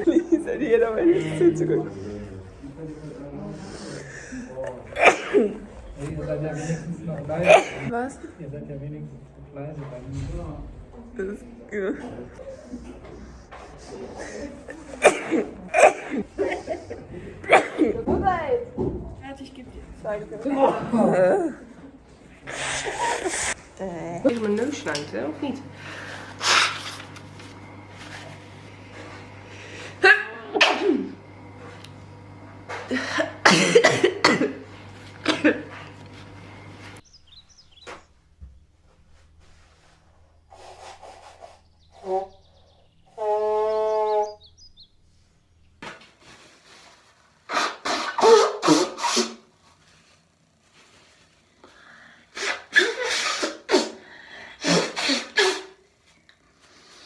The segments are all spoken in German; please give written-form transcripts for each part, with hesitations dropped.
Lisa, die hier aber nicht zuzurück. Ihr seid ja wenigstens noch leise. Was? Ihr seid ja wenigstens noch leise bei mir. Das ist, ja. Fertig, gib dir. Danke. Even mijn neus snuiten, of niet?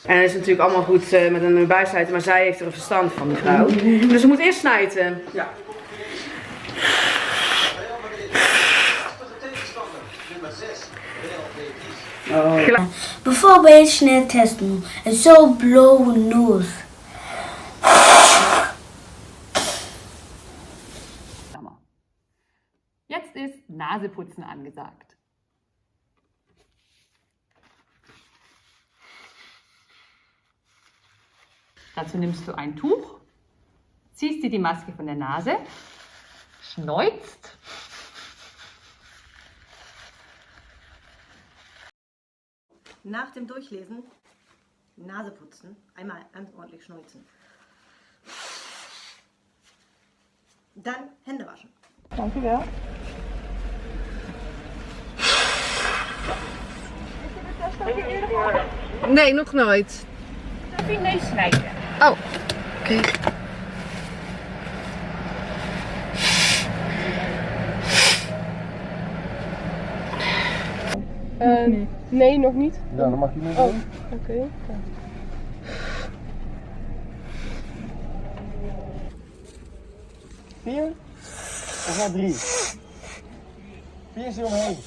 En dat is natuurlijk allemaal goed met een bijsnijden, maar zij heeft er een verstand van, die vrouw. Dus ze moet eerst snijden. Ja. Oh. Bevor wir jetzt schnell testen, es so blaue Nuss. Jetzt ist Naseputzen angesagt. Dazu nimmst du ein Tuch, ziehst dir die Maske von der Nase, schneuzt. Nach dem Durchlesen Nase putzen, einmal ganz ordentlich schneuzen. Dann Hände waschen. Danke wel. Nee, nog nooit. Auf die neus snijden. Oh, oké. Nee, nog niet. Ja, dan mag je nu doen. Oké. Vier? Of ja, 3? 4 is hier omheen.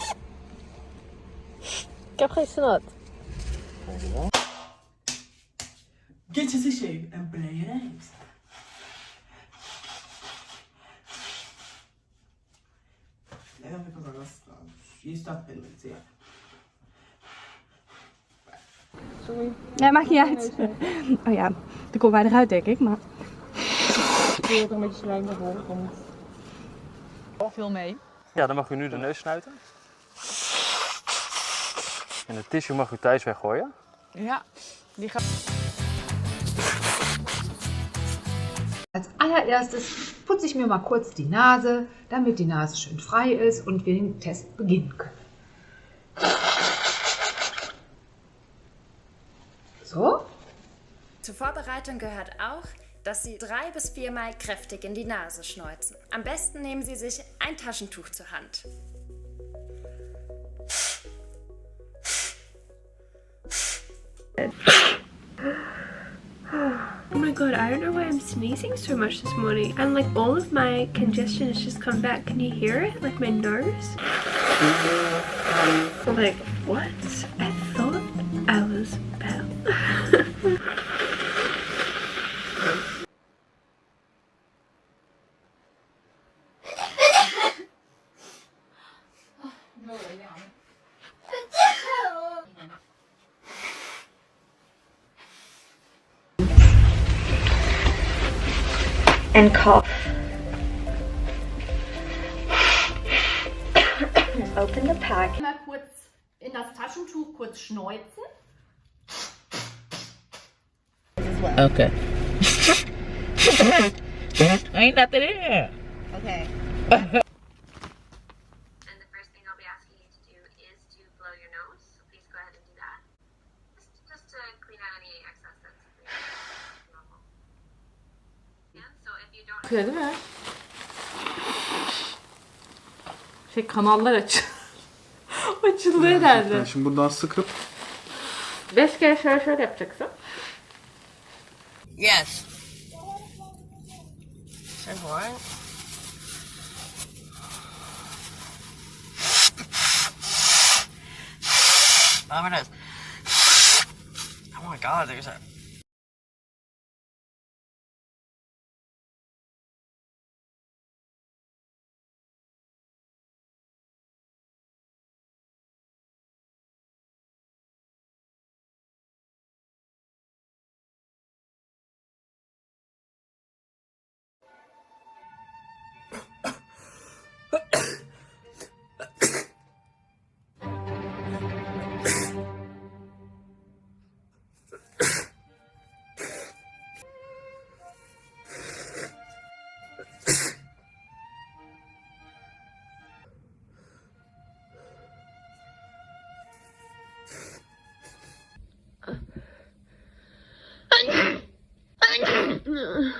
Ik heb geen snot. Dankjewel. Get into shape and play your names. Leva because I got you stop it, yeah. Sorry. Nee, maakt niet uit. Oh ja, dan komen wij eruit denk ik, maar... Ik wil ook een beetje slijm naar voren komt. Veel mee. Ja, dan mag u nu de neus snuiten. En de tissue mag u thuis weggooien. Ja, die gaat... Als allererstes putze ich mir mal kurz die Nase, damit die Nase schön frei ist und wir den Test beginnen können. So. Zur Vorbereitung gehört auch, dass Sie 3 bis 4 Mal kräftig in die Nase schneuzen. Am besten nehmen Sie sich ein Taschentuch zur Hand. Oh my god, I don't know why I'm sneezing so much this morning. And like all of my congestion has just come back. Can you hear it? Like my nose? Like, what? I thought I was bad. And cough. Open the pack. Mal kurz in das Taschentuch kurz schneuzen. Okay. Ain't nothing in here. Okay. And the first thing I'll be asking you to do is to blow your nose. So please go ahead and do that. Just to clean out any excess that's normal. Yeah, so if you don't... Değil mi? Kanallar açıldı herhalde. Yani şimdi buradan sıkıp 5 kere şöyle yapacaksın. Yes. Say what? Oh my nose. Oh my god, there's a... No.